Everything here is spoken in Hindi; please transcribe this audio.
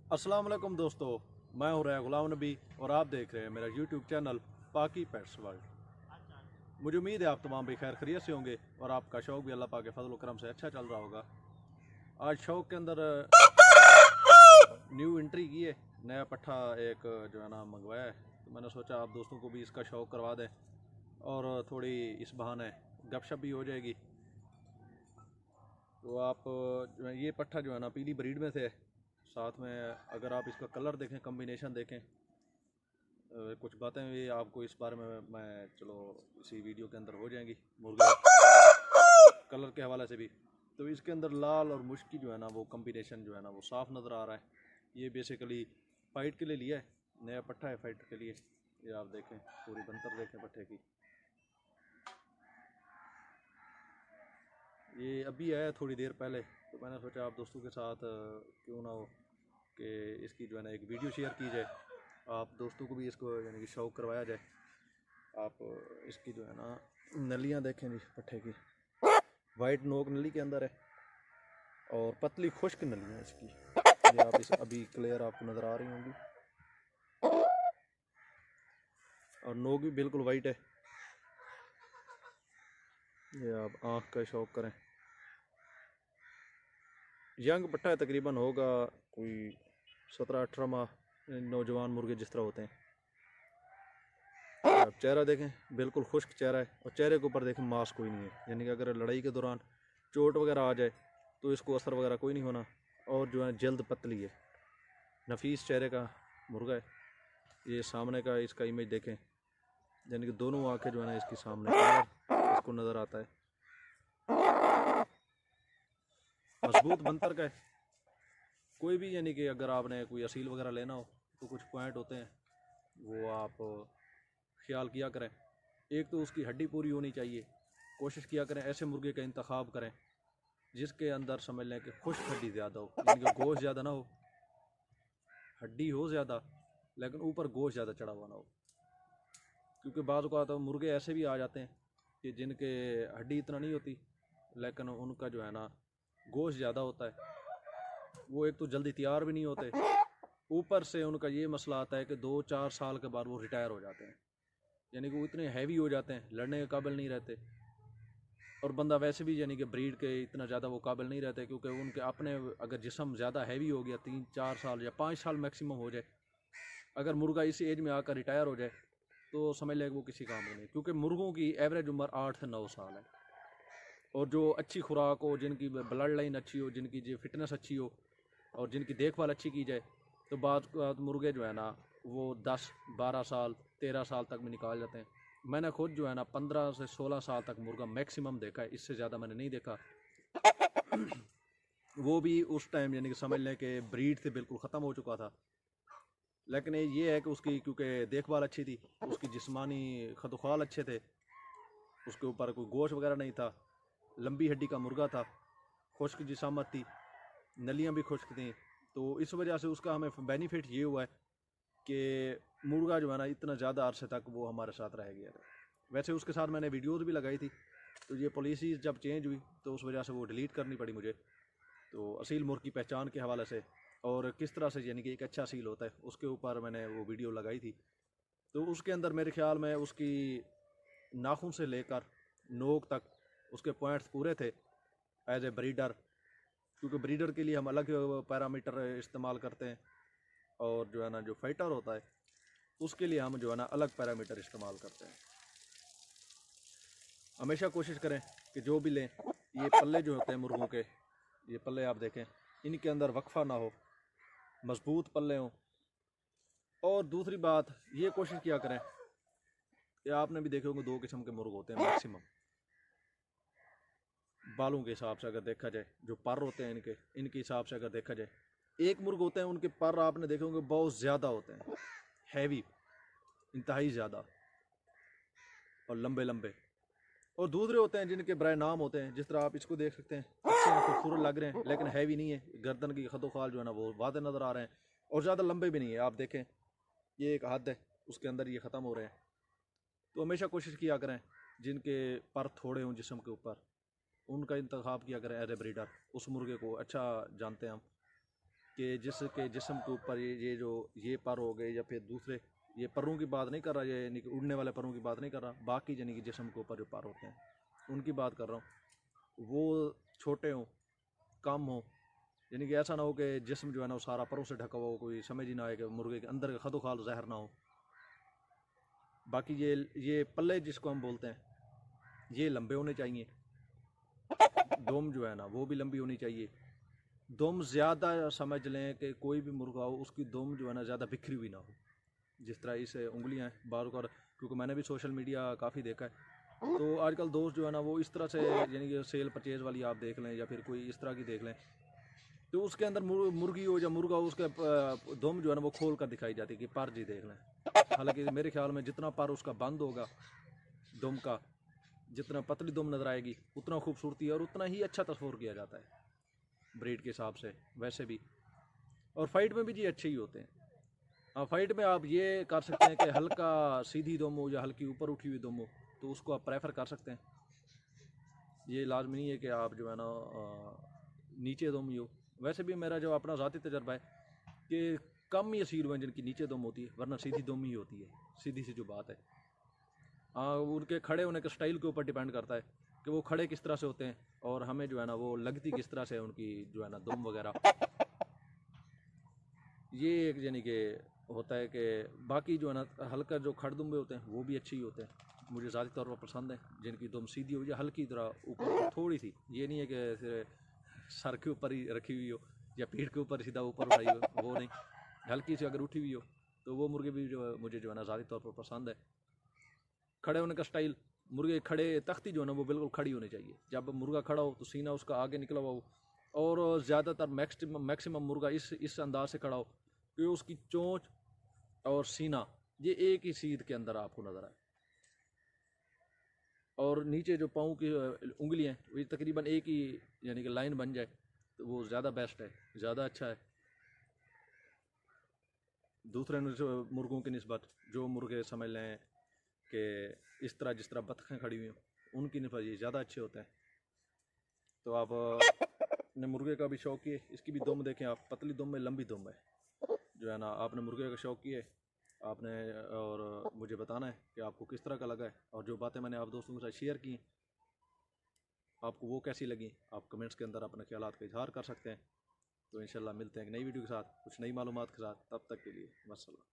अस्सलाम वालेकुम दोस्तों, मैं हूं रया गुलाम नबी और आप देख रहे हैं मेरा यूट्यूब चैनल पाकी पेट्स वर्ल्ड। मुझे उम्मीद है आप तमाम भी खैर खैरियत से होंगे और आपका शौक़ भी अल्लाह पाक के फजल करम से अच्छा चल रहा होगा। आज शौक़ के अंदर न्यू एंट्री की है, नया पट्ठा एक जो है ना मंगवाया है, तो मैंने सोचा आप दोस्तों को भी इसका शौक़ करवा दें और थोड़ी इस बहाने गपशप भी हो जाएगी। तो आप जो है ये पट्ठा जो है ना पीली ब्रीड में से, साथ में अगर आप इसका कलर देखें, कम्बिनेशन देखें, कुछ बातें भी आपको इस बारे में मैं चलो इसी वीडियो के अंदर हो जाएंगी मुर्गे कलर के हवाले से भी। तो इसके अंदर लाल और मुश्की जो है ना वो कम्बिनेशन जो है ना वो साफ़ नज़र आ रहा है। ये बेसिकली फ़ाइट के लिए लिया है, नया पट्ठा है फ़ाइट के लिए। ये आप देखें, पूरी बनतर देखें पट्ठे की। ये अभी आया थोड़ी देर पहले, तो मैंने सोचा आप दोस्तों के साथ क्यों ना हो कि इसकी जो है ना एक वीडियो शेयर की जाए, आप दोस्तों को भी इसको यानी कि शौक़ करवाया जाए। आप इसकी जो है ना नलियाँ देखें जी पट्ठे की, वाइट नोक नली के अंदर है और पतली खुश्क नलियाँ इसकी। ये आप इस अभी क्लियर आपको नज़र आ रही होंगी और नोक भी बिल्कुल वाइट है। ये आप आँख का शौक़ करें। यंग पट्टा है, तकरीबन होगा कोई 17-18 माह, नौजवान मुर्गे जिस तरह होते हैं। आप चेहरा देखें, बिल्कुल खुश्क चेहरा है और चेहरे के ऊपर देखें मांस कोई नहीं है, यानी कि अगर लड़ाई के दौरान चोट वगैरह आ जाए तो इसको असर वगैरह कोई नहीं होना। और जो है जल्द पतली है, नफीस चेहरे का मुर्गा है। ये सामने का इसका इमेज देखें, यानी कि दोनों आंखें जो है ना इसकी सामने इसको नज़र आता है। मजबूत बनतर का है। कोई भी यानी कि अगर आपने कोई असील वगैरह लेना हो तो कुछ पॉइंट होते हैं वो आप ख्याल किया करें। एक तो उसकी हड्डी पूरी होनी चाहिए, कोशिश किया करें ऐसे मुर्गे का इंतखाब करें जिसके अंदर समझ लें कि खुश्क हड्डी ज़्यादा हो, यानी कि गोश्त ज़्यादा ना हो, हड्डी हो ज़्यादा लेकिन ऊपर गोश्त ज़्यादा चढ़ा हुआ ना हो। क्योंकि बाज़ औक़ात मुर्गे ऐसे भी आ जाते हैं कि जिनके हड्डी इतना नहीं होती लेकिन उनका जो है ना गोश्त ज़्यादा होता है। वो एक तो जल्दी तैयार भी नहीं होते, ऊपर से उनका ये मसला आता है कि 2-4 साल के बाद वो रिटायर हो जाते हैं, यानी कि वो इतने हैवी हो जाते हैं, लड़ने के काबिल नहीं रहते। और बंदा वैसे भी यानी कि ब्रीड के इतना ज़्यादा वो काबिल नहीं रहते, क्योंकि उनके अपने अगर जिस्म ज़्यादा हैवी हो गया, 3-4 साल या 5 साल मैक्सिमम हो जाए, अगर मुर्गा इसी एज में आकर रिटायर हो जाए तो समझ लें वो किसी काम में नहीं। क्योंकि मुर्गों की एवरेज उम्र 8 से 9 साल है। और जो अच्छी खुराक हो, जिनकी ब्लड लाइन अच्छी हो, जिनकी जो फिटनेस अच्छी हो और जिनकी देखभाल अच्छी की जाए, तो बाद मुर्गे जो है ना वो 10-12 साल 13 साल तक में निकाल जाते हैं। मैंने खुद जो है ना 15 से 16 साल तक मुर्गा मैक्सिमम देखा है, इससे ज़्यादा मैंने नहीं देखा। वो भी उस टाइम यानी कि समझ लें कि ब्रीड से बिल्कुल ख़त्म हो चुका था। लेकिन ये है कि उसकी क्योंकि देखभाल अच्छी थी, उसकी जिस्मानी खदोखाल अच्छे थे, उसके ऊपर कोई गोश्त वगैरह नहीं था, लंबी हड्डी का मुर्गा था, खुश्क जिसामत थी, नलियाँ भी खुश्क थी। तो इस वजह से उसका हमें बेनिफिट ये हुआ है कि मुर्गा जो है ना इतना ज़्यादा अरसे तक वो हमारे साथ रह गया था। वैसे उसके साथ मैंने वीडियोज़ भी लगाई थी, तो ये पॉलिसी जब चेंज हुई तो उस वजह से वो डिलीट करनी पड़ी मुझे। तो असील मुर्ग की पहचान के हवाले से और किस तरह से यानी कि एक अच्छा असील होता है, उसके ऊपर मैंने वो वीडियो लगाई थी। तो उसके अंदर मेरे ख्याल में उसकी नाखून से लेकर नोक तक उसके पॉइंट्स पूरे थे एज ए ब्रीडर। क्योंकि ब्रीडर के लिए हम अलग पैरामीटर इस्तेमाल करते हैं और जो है ना जो फाइटर होता है उसके लिए हम जो है ना अलग पैरामीटर इस्तेमाल करते हैं। हमेशा कोशिश करें कि जो भी लें, ये पल्ले जो होते हैं मुर्गों के, ये पल्ले आप देखें, इनके अंदर वक्फा ना हो, मजबूत पल्ले हों। और दूसरी बात ये कोशिश किया करें कि आपने भी देखे होंगे 2 किस्म के मुर्ग होते हैं मैक्सिमम, बालों के हिसाब से अगर देखा जाए, जो पर होते हैं इनके हिसाब से अगर देखा जाए, एक मुर्ग होते हैं उनके पर आपने देखे होंगे बहुत ज़्यादा होते हैं, हैवी, इंतहाई ज़्यादा और लंबे लंबे। और दूसरे होते हैं जिनके बराए नाम होते हैं, जिस तरह आप इसको देख सकते हैं, अच्छे हैं, खूबसूरत लग रहे हैं लेकिन हैवी नहीं है, गर्दन की खदोखाल जो है ना वो वादे नज़र आ रहे हैं और ज़्यादा लंबे भी नहीं है। आप देखें ये एक हद है, उसके अंदर ये ख़त्म हो रहे हैं। तो हमेशा कोशिश किया करें जिनके पर थोड़े हों जिस्म के ऊपर, उनका इंतखाब किया करें एज ए ब्रीडर। उस मुर्गे को अच्छा जानते हैं हम कि जिसके जिस्म के ऊपर ये जो ये पर हो गए या फिर दूसरे, ये परों की बात नहीं कर रहा, ये यानी कि उड़ने वाले परों की बात नहीं कर रहा, बाकी यानी कि जिस्म के ऊपर जो पर होते हैं उनकी बात कर रहा हूँ। वो छोटे हों, कम हो, यानी कि ऐसा ना हो कि जिस्म जो है ना वो सारा परों से ढका हुआ हो, कोई समझ ही ना आए कि मुर्गे के अंदर का खदोखाल जहर ना हो। बाकी ये पल्ले जिसको हम बोलते हैं ये लंबे होने चाहिए। दुम जो है ना वो भी लंबी होनी चाहिए। दुम ज़्यादा समझ लें कि कोई भी मुर्गा हो उसकी दुम जो है ना ज़्यादा बिखरी हुई ना हो, जिस तरह इस उंगलियां हैं बार बार, क्योंकि मैंने भी सोशल मीडिया काफ़ी देखा है। तो आजकल दोस्त जो है ना वो इस तरह से यानी कि सेल परचेज़ वाली आप देख लें या फिर कोई इस तरह की देख लें, तो उसके अंदर मुर्गी हो या मुर्गा हो उसके दुम जो है ना वो खोल कर दिखाई जाती है कि पर जी देख लें। हालांकि मेरे ख्याल में जितना पर उसका बंद होगा दुम का, जितना पतली दुम नज़र आएगी उतना खूबसूरती और उतना ही अच्छा तस्वुर किया जाता है ब्रीड के हिसाब से वैसे भी। और फाइट में भी जी अच्छे ही होते हैं। हाँ, फाइट में आप ये कर सकते हैं कि हल्का सीधी दुम हो या हल्की ऊपर उठी हुई दुम हो, तो उसको आप प्रेफर कर सकते हैं। ये लाजमी नहीं है कि आप जो है ना नीचे दुम ही हो। वैसे भी मेरा जो अपना ज़ाती तजर्बा है कि कम ही असील हुए जिनकी नीचे दुम होती है, वरना सीधी दुम ही होती है, सीधी सी जो बात है। हाँ, उनके खड़े होने के स्टाइल के ऊपर डिपेंड करता है कि वो खड़े किस तरह से होते हैं और हमें जो है ना वो लगती किस तरह से है उनकी जो है ना दुम वगैरह। ये एक यानी कि होता है कि बाकी जो है ना हल्का जो खड़दुम्बे होते हैं वो भी अच्छे ही होते हैं, मुझे ज़्यादा तौर पर पसंद है जिनकी दुम सीधी हो या हल्की तरह ऊपर थोड़ी सी, ये नहीं है कि सर के ऊपर ही रखी हुई हो या पीठ के ऊपर सीधा ऊपर उठाई हो, वो नहीं, हल्की सी अगर उठी हुई हो तो वो मुर्गे भी जो मुझे जो है ना ज़्यादा तौर पर पसंद है। खड़े होने का स्टाइल, मुर्गे खड़े तख्ती जो है ना वो बिल्कुल खड़ी होनी चाहिए। जब मुर्गा खड़ा हो तो सीना उसका आगे निकला हुआ हो, और ज़्यादातर मैक्सिमम मुर्गा इस अंदाज से खड़ा हो कि उसकी चोंच और सीना ये एक ही सीध के अंदर आपको नज़र आए, और नीचे जो पाँव की उंगलियां वो तकरीबन एक ही यानी कि लाइन बन जाए, तो वो ज़्यादा बेस्ट है, ज़्यादा अच्छा है दूसरे मुर्गों की निस्बत। जो मुर्गे समझ लें कि इस तरह जिस तरह बतखें खड़ी हुई हों उनकी निस्बत ये ज़्यादा अच्छे होते हैं। तो आप ने मुर्गे का भी शौक किए, इसकी भी दुम देखें आप, पतली दुम में लंबी दुम है जो है ना। आपने मुर्गे का शौक किए आपने, और मुझे बताना है कि आपको किस तरह का लगा है, और जो बातें मैंने आप दोस्तों के साथ शेयर की आपको वो कैसी लगी, आप कमेंट्स के अंदर अपने ख्यालात का इजहार कर सकते हैं। तो इंशाल्लाह मिलते हैं एक नई वीडियो के साथ, कुछ नई मालूमात के साथ। तब तक के लिए वस्सलाम।